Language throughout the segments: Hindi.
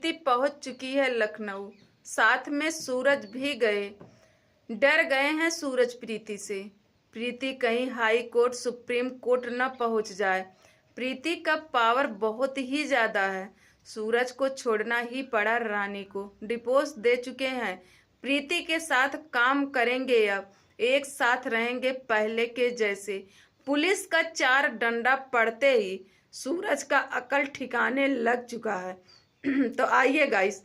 प्रीति पहुंच चुकी है लखनऊ, साथ में सूरज भी गए। डर गए हैं सूरज प्रीति से। प्रीति कहीं हाई कोर्ट सुप्रीम कोर्ट न पहुंच जाए। प्रीति का पावर बहुत ही ज्यादा है। सूरज को छोड़ना ही पड़ा रानी को। डिवोर्स दे चुके हैं। प्रीति के साथ काम करेंगे, अब एक साथ रहेंगे पहले के जैसे। पुलिस का 4 डंडा पड़ते ही सूरज का अकल ठिकाने लग चुका है। तो आइए गाइस,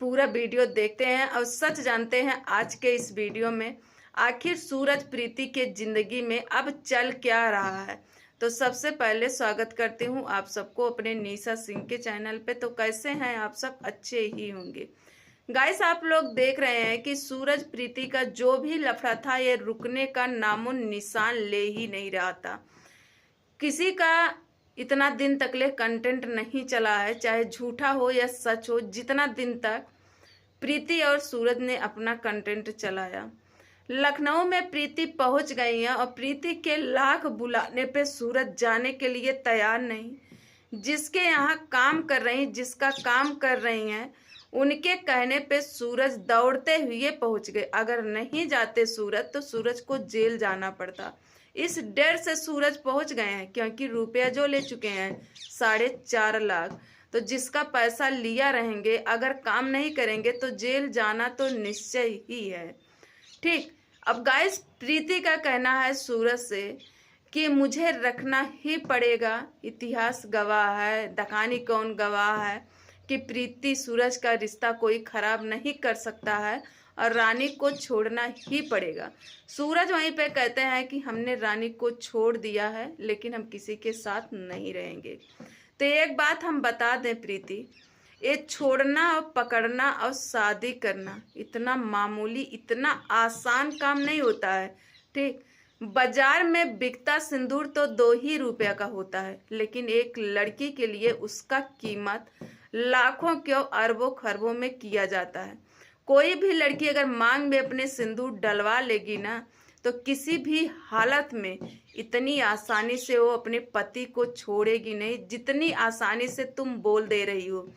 पूरा वीडियो देखते हैं और सच जानते हैं आज के इस वीडियो में आखिर सूरज प्रीति के जिंदगी में अब चल क्या रहा है। तो सबसे पहले स्वागत करती हूँ आप सबको अपने निशा सिंह के चैनल पे। तो कैसे हैं आप सब? अच्छे ही होंगे गाइस। आप लोग देख रहे हैं कि सूरज प्रीति का जो भी लफड़ा था ये रुकने का नामो निशान ले ही नहीं रहा था। किसी का इतना दिन तक ले कंटेंट नहीं चला है, चाहे झूठा हो या सच हो। जितना दिन तक प्रीति और सूरज ने अपना कंटेंट चलाया, लखनऊ में प्रीति पहुंच गई है और प्रीति के लाख बुलाने पे सूरज जाने के लिए तैयार नहीं। जिसके यहाँ काम कर रही, जिसका काम कर रही हैं, उनके कहने पे सूरज दौड़ते हुए पहुंच गए। अगर नहीं जाते सूरज तो सूरज को जेल जाना पड़ता। इस डर से सूरज पहुंच गए हैं क्योंकि रुपया जो ले चुके हैं 4.5 लाख, तो जिसका पैसा लिया रहेंगे, अगर काम नहीं करेंगे तो जेल जाना तो निश्चय ही है। ठीक। अब गाइस, प्रीति का कहना है सूरज से कि मुझे रखना ही पड़ेगा। इतिहास गवाह है, दकानी कौन गवाह है कि प्रीति सूरज का रिश्ता कोई खराब नहीं कर सकता है और रानी को छोड़ना ही पड़ेगा। सूरज वहीं पे कहते हैं कि हमने रानी को छोड़ दिया है लेकिन हम किसी के साथ नहीं रहेंगे। तो एक बात हम बता दें प्रीति, ये छोड़ना और पकड़ना और शादी करना इतना मामूली, इतना आसान काम नहीं होता है। ठीक। बाजार में बिकता सिंदूर तो 2 ही रुपया का होता है, लेकिन एक लड़की के लिए उसका कीमत लाखों क्यों अरबों खरबों में किया जाता है। कोई भी लड़की अगर मांग में अपने सिंदूर डलवा लेगी ना, तो किसी भी हालत में इतनी आसानी से वो अपने पति को छोड़ेगी नहीं जितनी आसानी से तुम बोल दे रही हो।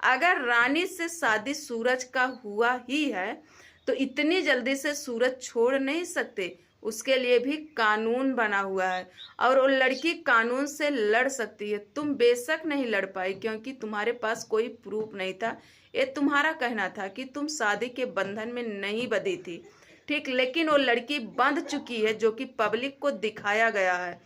अगर रानी से शादी सूरज का हुआ ही है तो इतनी जल्दी से सूरज छोड़ नहीं सकते। उसके लिए भी कानून बना हुआ है और वो लड़की कानून से लड़ सकती है। तुम बेशक नहीं लड़ पाई क्योंकि तुम्हारे पास कोई प्रूफ नहीं था। ये तुम्हारा कहना था कि तुम शादी के बंधन में नहीं बंधी थी। ठीक। लेकिन वो लड़की बंध चुकी है जो कि पब्लिक को दिखाया गया है।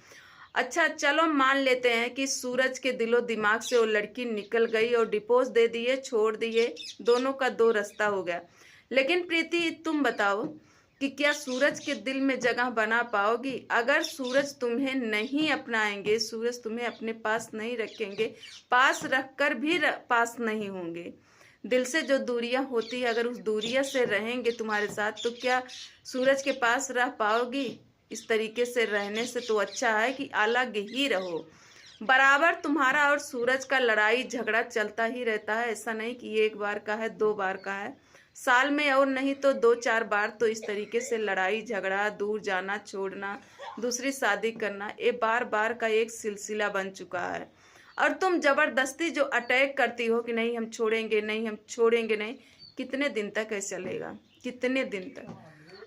अच्छा, चलो मान लेते हैं कि सूरज के दिलो दिमाग से वो लड़की निकल गई और डिवोर्स दे दिए, छोड़ दिए, दोनों का 2 रास्ता हो गया। लेकिन प्रीति, तुम बताओ कि क्या सूरज के दिल में जगह बना पाओगी? अगर सूरज तुम्हें नहीं अपनाएंगे, सूरज तुम्हें अपने पास नहीं रखेंगे, पास रखकर भी पास नहीं होंगे। दिल से जो दूरियां होती है, अगर उस दूरिया से रहेंगे तुम्हारे साथ, तो क्या सूरज के पास रह पाओगी? इस तरीके से रहने से तो अच्छा है कि अलग ही रहो। बराबर तुम्हारा और सूरज का लड़ाई झगड़ा चलता ही रहता है। ऐसा नहीं कि 1 बार का है, 2 बार का है, साल में और नहीं तो 2-4 बार तो इस तरीके से लड़ाई झगड़ा, दूर जाना, छोड़ना, दूसरी शादी करना, ये बार बार का एक सिलसिला बन चुका है। और तुम जबरदस्ती जो अटैक करती हो कि नहीं हम छोड़ेंगे, नहीं हम छोड़ेंगे नहीं, कितने दिन तक ऐसे चलेगा? कितने दिन तक?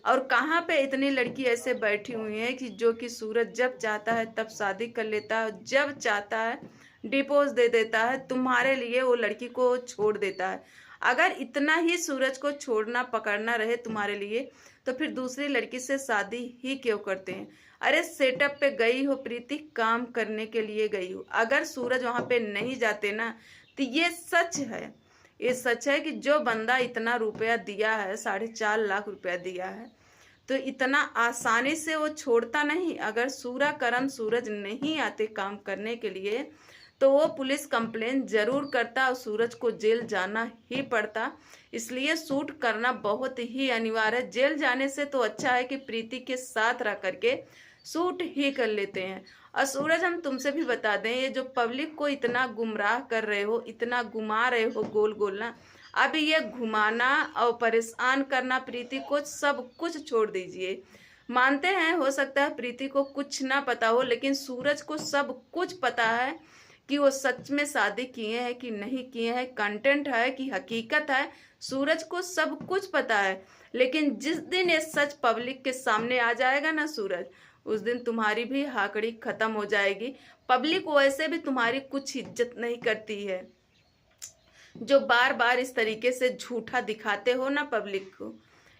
और कहाँ पे इतनी लड़की ऐसे बैठी हुई है कि जो कि सूरज जब चाहता है तब शादी कर लेता है, जब चाहता है डिवोर्स दे देता है, तुम्हारे लिए वो लड़की को छोड़ देता है। अगर इतना ही सूरज को छोड़ना पकड़ना रहे तुम्हारे लिए तो फिर दूसरी लड़की से शादी ही क्यों करते हैं? अरे सेटअप पे गई हो प्रीति, काम करने के लिए गई हो। अगर सूरज वहां पे नहीं जाते ना, तो ये सच है, ये सच है कि जो बंदा इतना रुपया दिया है, 4.5 लाख रुपया दिया है, तो इतना आसानी से वो छोड़ता नहीं। अगर सूरज नहीं आते काम करने के लिए तो वो पुलिस कंप्लेन जरूर करता और सूरज को जेल जाना ही पड़ता। इसलिए शूट करना बहुत ही अनिवार्य है। जेल जाने से तो अच्छा है कि प्रीति के साथ रह करके शूट ही कर लेते हैं। और सूरज, हम तुमसे भी बता दें, ये जो पब्लिक को इतना गुमराह कर रहे हो, इतना घुमा रहे हो गोल गोल ना, अब ये घुमाना और परेशान करना प्रीति को सब कुछ छोड़ दीजिए। मानते हैं हो सकता है प्रीति को कुछ ना पता हो, लेकिन सूरज को सब कुछ पता है कि वो सच में शादी किए हैं कि नहीं किए हैं, कंटेंट है कि हकीकत है। सूरज को सब कुछ पता है, लेकिन जिस दिन ये सच पब्लिक के सामने आ जाएगा ना सूरज, उस दिन तुम्हारी भी हाकड़ी खत्म हो जाएगी। पब्लिक वैसे भी तुम्हारी कुछ इज्जत नहीं करती है। जो बार बार इस तरीके से झूठा दिखाते हो ना पब्लिक को,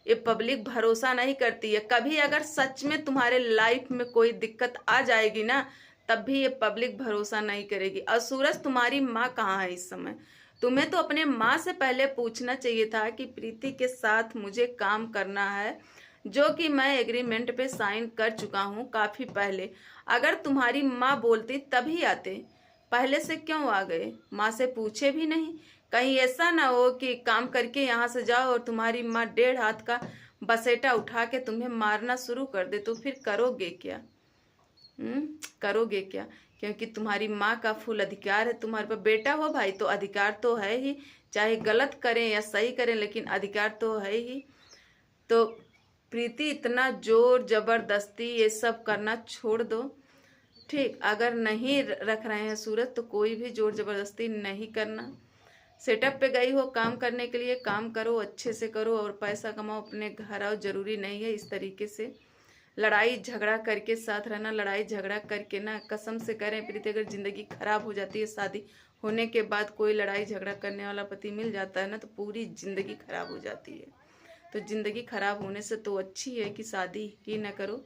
ये पब्लिक भरोसा नहीं करती है। कभी अगर सच में तुम्हारे लाइफ में कोई दिक्कत आ जाएगी ना, तब भी ये पब्लिक भरोसा नहीं करेगी। और सूरज, तुम्हारी माँ कहाँ है इस समय? तुम्हें तो अपने माँ से पहले पूछना चाहिए था कि प्रीति के साथ मुझे काम करना है, जो कि मैं एग्रीमेंट पे साइन कर चुका हूँ काफी पहले। अगर तुम्हारी माँ बोलती तभी आते, पहले से क्यों आ गए? माँ से पूछे भी नहीं। कहीं ऐसा ना हो कि काम करके यहाँ से जाओ और तुम्हारी माँ 1.5 हाथ का बसेटा उठा के तुम्हें मारना शुरू कर दे, तो फिर करोगे क्या? करोगे क्या? क्योंकि तुम्हारी माँ का फुल अधिकार है तुम्हारे पर। बेटा हो भाई तो अधिकार तो है ही, चाहे गलत करें या सही करें, लेकिन अधिकार तो है ही। तो प्रीति, इतना जोर जबरदस्ती ये सब करना छोड़ दो, ठीक? अगर नहीं रख रहे हैं सूरज, तो कोई भी जोर जबरदस्ती नहीं करना। सेटअप पे गई हो काम करने के लिए, काम करो, अच्छे से करो और पैसा कमाओ, अपने घर आओ। जरूरी नहीं है इस तरीके से लड़ाई झगड़ा करके साथ रहना। लड़ाई झगड़ा करके ना, कसम से कह रहे हैं प्रीति, अगर जिंदगी खराब हो जाती है, शादी होने के बाद कोई लड़ाई झगड़ा करने वाला पति मिल जाता है ना, तो पूरी जिंदगी खराब हो जाती है। तो जिंदगी खराब होने से तो अच्छी है कि शादी ही ना करो।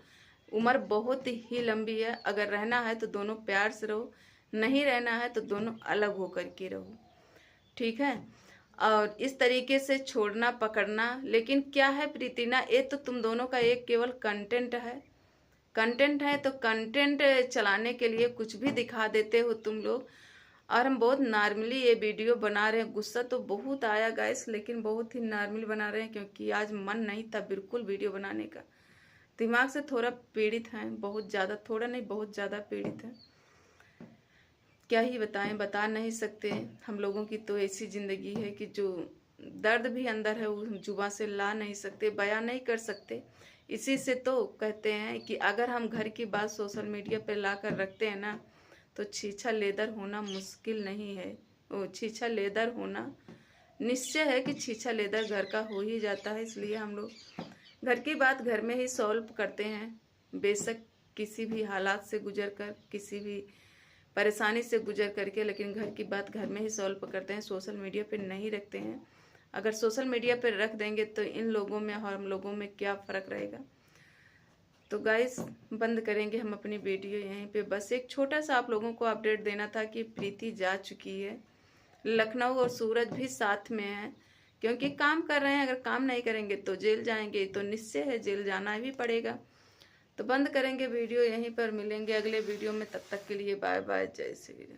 उम्र बहुत ही लंबी है, अगर रहना है तो दोनों प्यार से रहो, नहीं रहना है तो दोनों अलग होकर के रहो, ठीक है? और इस तरीके से छोड़ना पकड़ना, लेकिन क्या है प्रीति ना, ये तो तुम दोनों का एक केवल कंटेंट है। कंटेंट है तो कंटेंट चलाने के लिए कुछ भी दिखा देते हो तुम लोग। और हम बहुत नॉर्मली ये वीडियो बना रहे हैं। गुस्सा तो बहुत आया गाइस, लेकिन बहुत ही नॉर्मल बना रहे हैं, क्योंकि आज मन नहीं था बिल्कुल वीडियो बनाने का। दिमाग से थोड़ा पीड़ित हैं, बहुत ज़्यादा, थोड़ा नहीं बहुत ज़्यादा पीड़ित है। क्या ही बताएं, बता नहीं सकते। हम लोगों की तो ऐसी ज़िंदगी है कि जो दर्द भी अंदर है वो हम जुबान से ला नहीं सकते, बयां नहीं कर सकते। इसी से तो कहते हैं कि अगर हम घर की बात सोशल मीडिया पर ला कर रखते हैं ना, तो छीछा लेदर होना मुश्किल नहीं है। वो छीछा लेदर होना निश्चय है कि छीछा लेदर घर का हो ही जाता है। इसलिए हम लोग घर की बात घर में ही सॉल्व करते हैं, बेशक किसी भी हालात से गुजर कर, किसी भी परेशानी से गुजर करके, लेकिन घर की बात घर में ही सॉल्व करते हैं, सोशल मीडिया पे नहीं रखते हैं। अगर सोशल मीडिया पे रख देंगे तो इन लोगों में और हम लोगों में क्या फ़र्क रहेगा? तो गाइस, बंद करेंगे हम अपनी वीडियो यहीं पे। बस एक छोटा सा आप लोगों को अपडेट देना था कि प्रीति जा चुकी है लखनऊ, और सूरज भी साथ में है, क्योंकि काम कर रहे हैं। अगर काम नहीं करेंगे तो जेल जाएंगे, तो निश्चय है जेल जाना भी पड़ेगा। तो बंद करेंगे वीडियो यहीं पर, मिलेंगे अगले वीडियो में। तब तक के लिए बाय बाय, जय श्री राम।